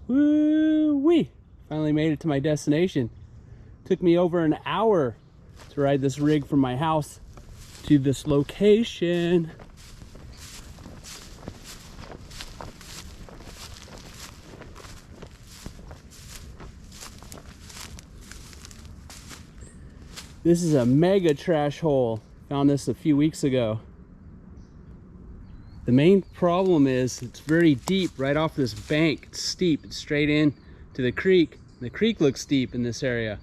Woo-wee! Finally made it to my destination. Took me over an hour to ride this rig from my house to this location. This is a mega trash hole. Found this a few weeks ago. The main problem is it's very deep right off this bank. It's steep, it's straight in to the creek. The creek looks steep in this area.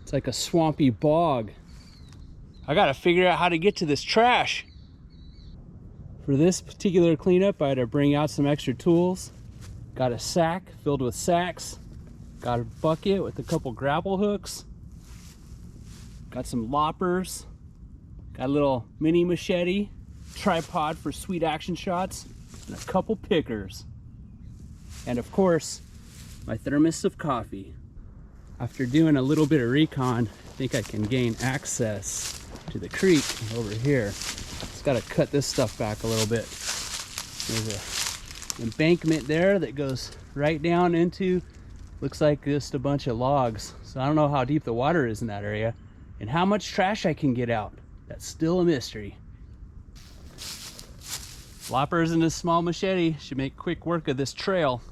It's like a swampy bog. I gotta figure out how to get to this trash. For this particular cleanup, I had to bring out some extra tools. Got a sack filled with sacks. Got a bucket with a couple grapple hooks. Got some loppers. Got a little mini machete. Tripod for sweet action shots. And a couple pickers. And of course, my thermos of coffee. After doing a little bit of recon, I think I can gain access to the creek over here. Just gotta cut this stuff back a little bit. There's an embankment there that goes right down into, looks like just a bunch of logs. So I don't know how deep the water is in that area and how much trash I can get out. That's still a mystery. Loppers and a small machete should make quick work of this trail.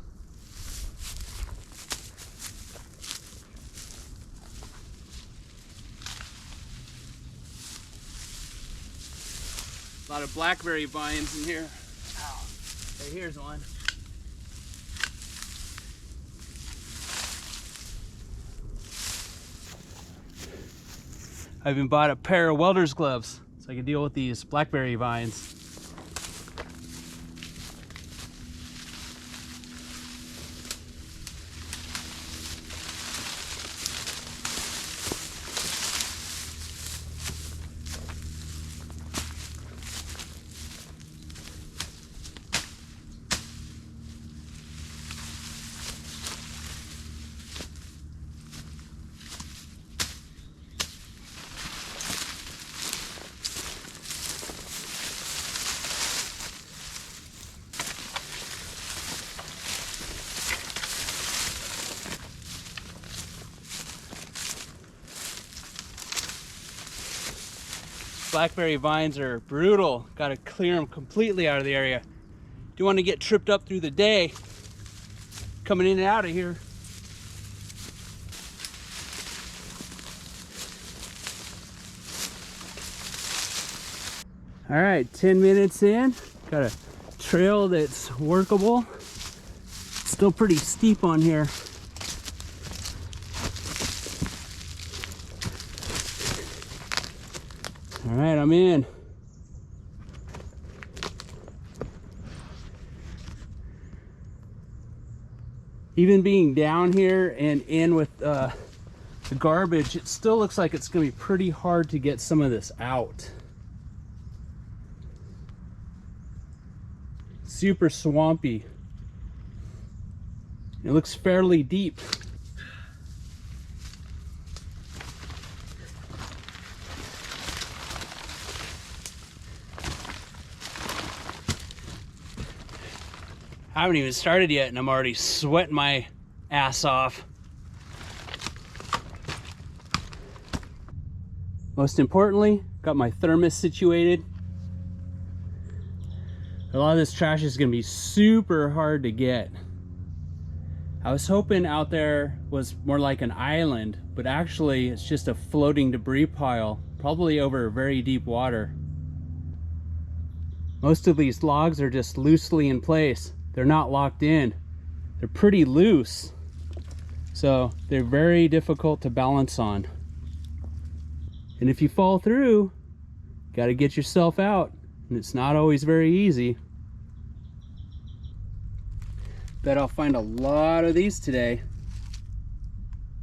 A lot of blackberry vines in here. Ow. Right here's one. I even bought a pair of welder's gloves so I can deal with these blackberry vines. Blackberry vines are brutal. Got to clear them completely out of the area. Do want to get tripped up through the day coming in and out of here. All right, 10 minutes in. Got a trail that's workable. It's still pretty steep on here. All right, I'm in. Even being down here and in with the garbage, it still looks like it's gonna be pretty hard to get some of this out. Super swampy. It looks fairly deep. I haven't even started yet and I'm already sweating my ass off. Most importantly, got my thermos situated. A lot of this trash is gonna be super hard to get. I was hoping out there was more like an island, but actually it's just a floating debris pile, probably over very deep water. Most of these logs are just loosely in place. They're not locked in. They're pretty loose. So they're very difficult to balance on. And if you fall through, got to get yourself out. And it's not always very easy. Bet I'll find a lot of these today.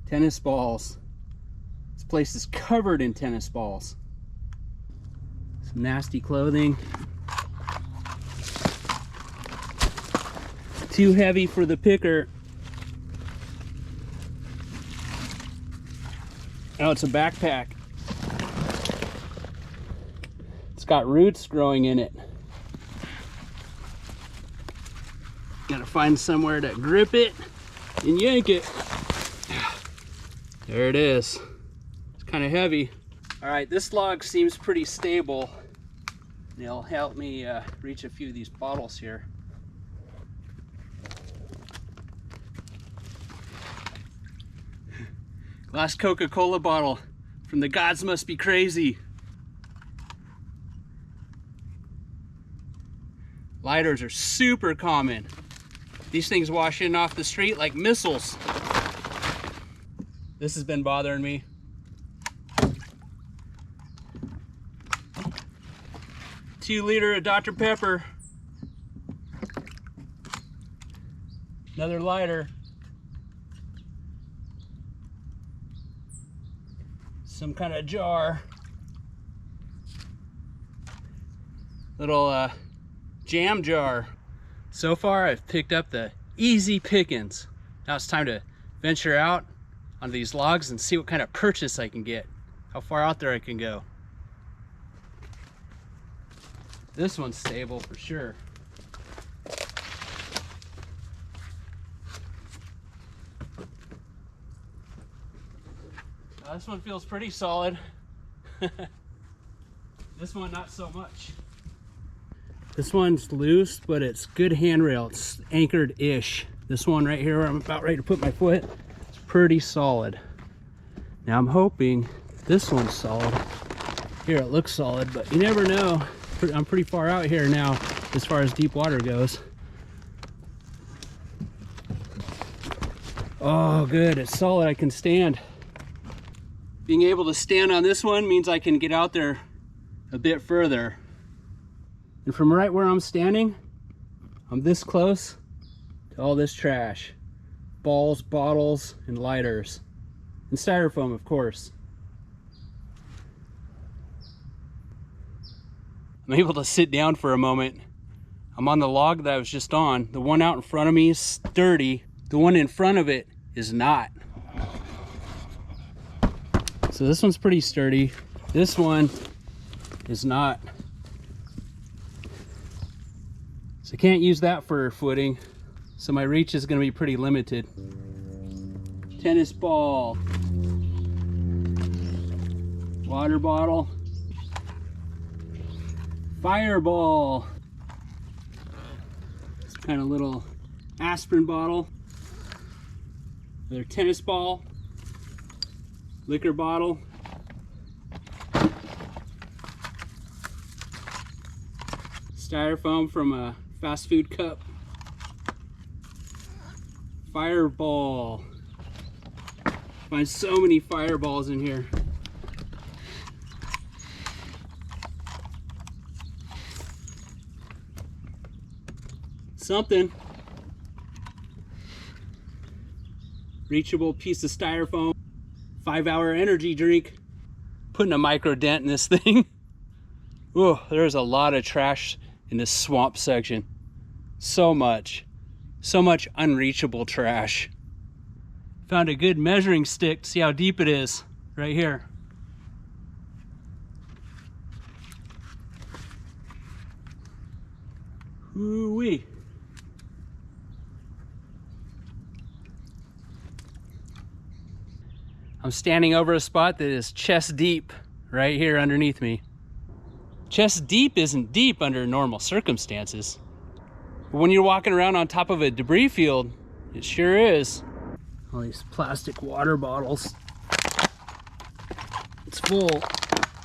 Tennis balls. This place is covered in tennis balls. Some nasty clothing. Too heavy for the picker. Oh, it's a backpack. It's got roots growing in it. Gotta find somewhere to grip it and yank it. There it is. It's kind of heavy. All right, this log seems pretty stable. It'll help me reach a few of these bottles here. Glass Coca-Cola bottle from the Gods Must Be Crazy. Lighters are super common. These things wash in off the street like missiles. This has been bothering me. $2-liter of Dr. Pepper. Another lighter. Some kind of jar. Little jam jar. So far I've picked up the easy pickings. Now it's time to venture out onto these logs and see what kind of purchase I can get. How far out there I can go. This one's stable for sure. This one feels pretty solid. This one not so much. This one's loose, but it's good handrail. It's anchored-ish. This one right here where I'm about ready to put my foot, it's pretty solid. Now I'm hoping this one's solid. Here it looks solid, but you never know. I'm pretty far out here now as far as deep water goes. Oh, good, it's solid, I can stand. Being able to stand on this one means I can get out there a bit further. And from right where I'm standing, I'm this close to all this trash. Balls, bottles, and lighters. And styrofoam, of course. I'm able to sit down for a moment. I'm on the log that I was just on. The one out in front of me is sturdy. The one in front of it is not. So this one's pretty sturdy. This one is not. So I can't use that for footing. So my reach is going to be pretty limited. Tennis ball. Water bottle. Fireball. This kind of little aspirin bottle. Another tennis ball. Liquor bottle. Styrofoam from a fast food cup. Fireball. Find so many fireballs in here. Something. Reachable piece of styrofoam. 5-hour energy drink. Putting a micro dent in this thing. Oh, there's a lot of trash in this swamp section. So much unreachable trash. Found a good measuring stick to see how deep it is right here. Ooh-wee. I'm standing over a spot that is chest deep right here underneath me. Chest deep isn't deep under normal circumstances. But when you're walking around on top of a debris field, it sure is. All these plastic water bottles. It's full.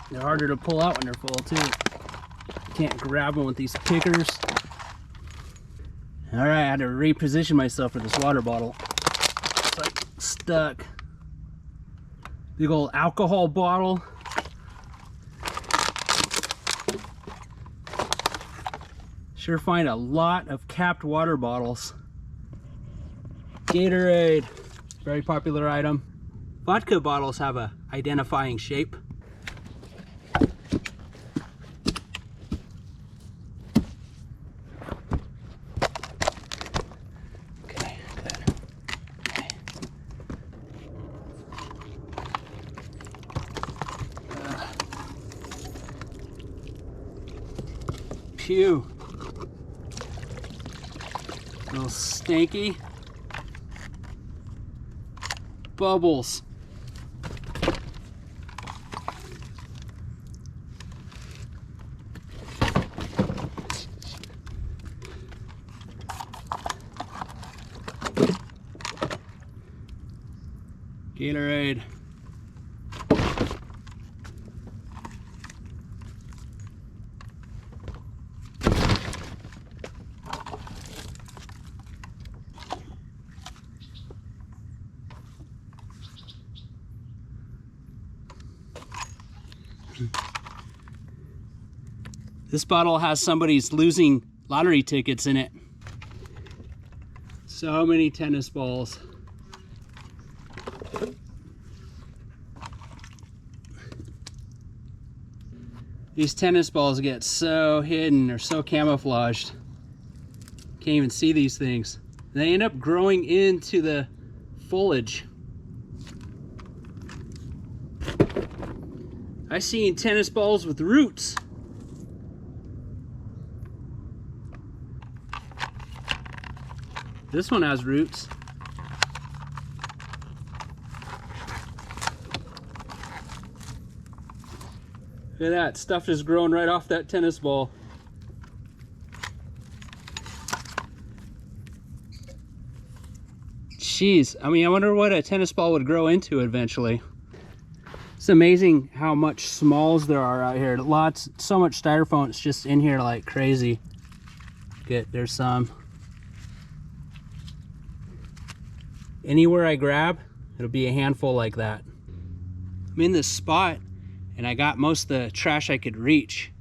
They're harder to pull out when they're full too. Can't grab them with these pickers. All right, I had to reposition myself for this water bottle. It's like stuck. Big old alcohol bottle. Sure find a lot of capped water bottles. Gatorade, very popular item. Vodka bottles have a identifying shape. Okay, good. Okay. Phew. A little stanky. Bubbles. Gatorade. This bottle has somebody's losing lottery tickets in it. So many tennis balls. These tennis balls get so hidden or so camouflaged. Can't even see these things. They end up growing into the foliage. I've seen tennis balls with roots. This one has roots. Look at that, stuff is growing right off that tennis ball. Jeez, I mean, I wonder what a tennis ball would grow into eventually. It's amazing how much smalls there are out here. So much styrofoam, it's just in here like crazy. There's some. Anywhere I grab, it'll be a handful like that. I'm in this spot and I got most of the trash I could reach,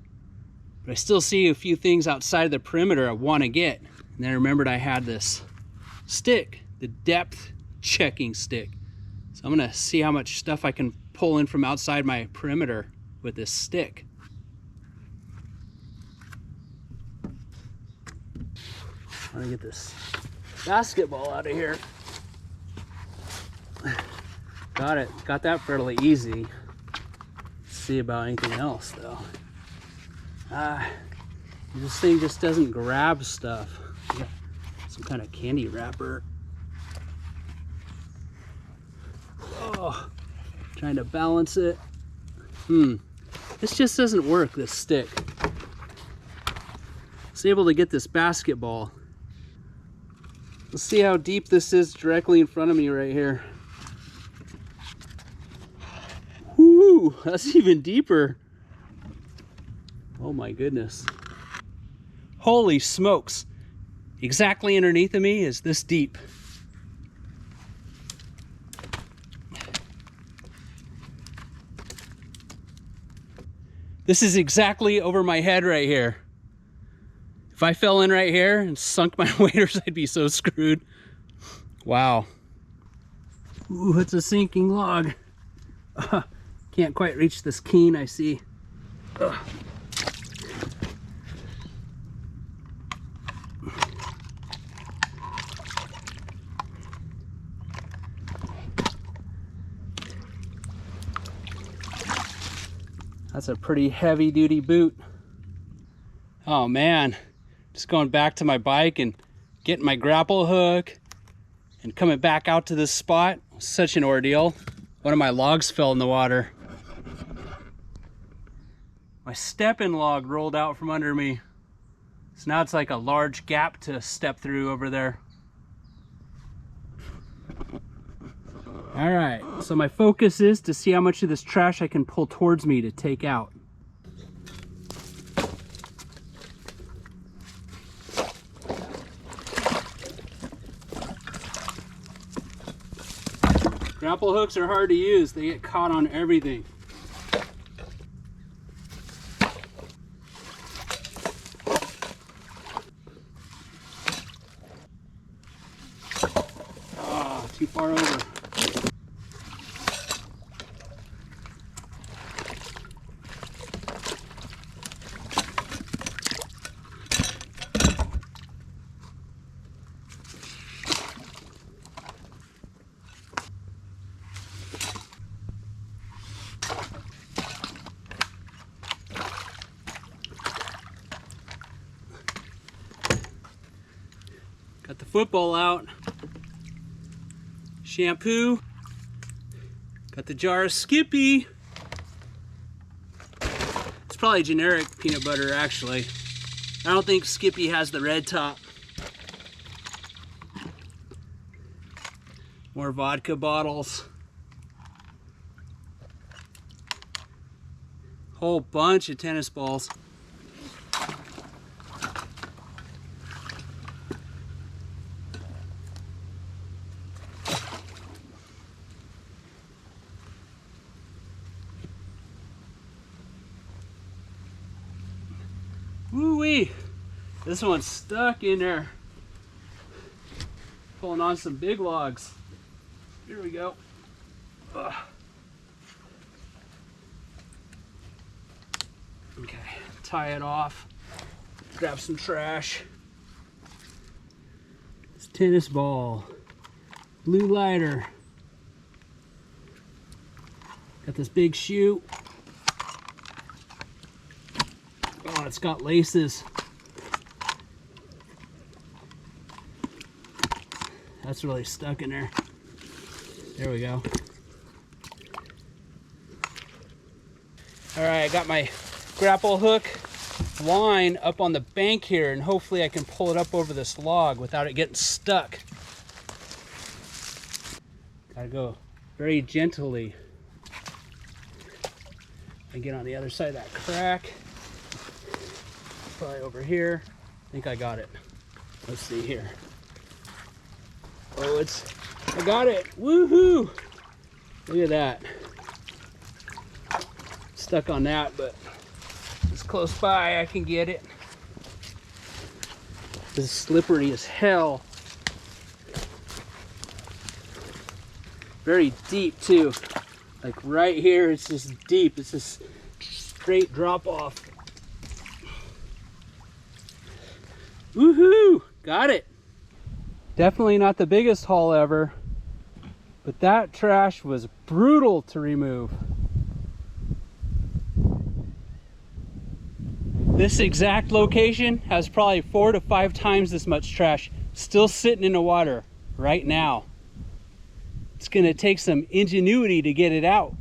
but I still see a few things outside the perimeter I want to get. And then I remembered I had this stick, the depth checking stick. So I'm gonna see how much stuff I can pull in from outside my perimeter with this stick. I'm gonna get this basketball out of here. Got that fairly easy. Let's see about anything else though. This thing just doesn't grab stuff. Some kind of candy wrapper. Oh, trying to balance it. This just doesn't work, this stick. I was able to get this basketball. Let's see how deep this is directly in front of me right here. Whoo, that's even deeper. Oh my goodness. Holy smokes. Exactly underneath of me is this deep. This is exactly over my head right here. If I fell in right here and sunk my waders, I'd be so screwed. Wow. Ooh, it's a sinking log. Can't quite reach this cane, I see. Ugh. That's a pretty heavy duty boot. Oh man, just going back to my bike and getting my grapple hook and coming back out to this spot was such an ordeal. One of my logs fell in the water. My step-in log rolled out from under me. So now it's like a large gap to step through over there. All right, so my focus is to see how much of this trash I can pull towards me to take out. Grapple hooks are hard to use. They get caught on everything. Ah, too far over. Got the football out. Shampoo. Got the jar of Skippy. It's probably generic peanut butter, actually. I don't think Skippy has the red top. More vodka bottles. Whole bunch of tennis balls. Woo-wee! This one's stuck in there. Pulling on some big logs. Here we go. Ugh. Okay, tie it off. Grab some trash. This tennis ball. Blue lighter. Got this big shoe. Oh, it's got laces. That's really stuck in there. There we go. All right, I got my grapple hook line up on the bank here, and hopefully I can pull it up over this log without it getting stuck. Gotta go very gently and get on the other side of that crack. Probably over here. I think I got it. Let's see here. Oh, I got it. Woohoo! Look at that. Stuck on that, but it's close by. I can get it. This is slippery as hell. Very deep too. Like right here, it's just deep. It's just straight drop off. Woohoo! Got it. Definitely not the biggest haul ever, but that trash was brutal to remove. This exact location has probably 4 to 5 times this much trash still sitting in the water right now. It's gonna take some ingenuity to get it out.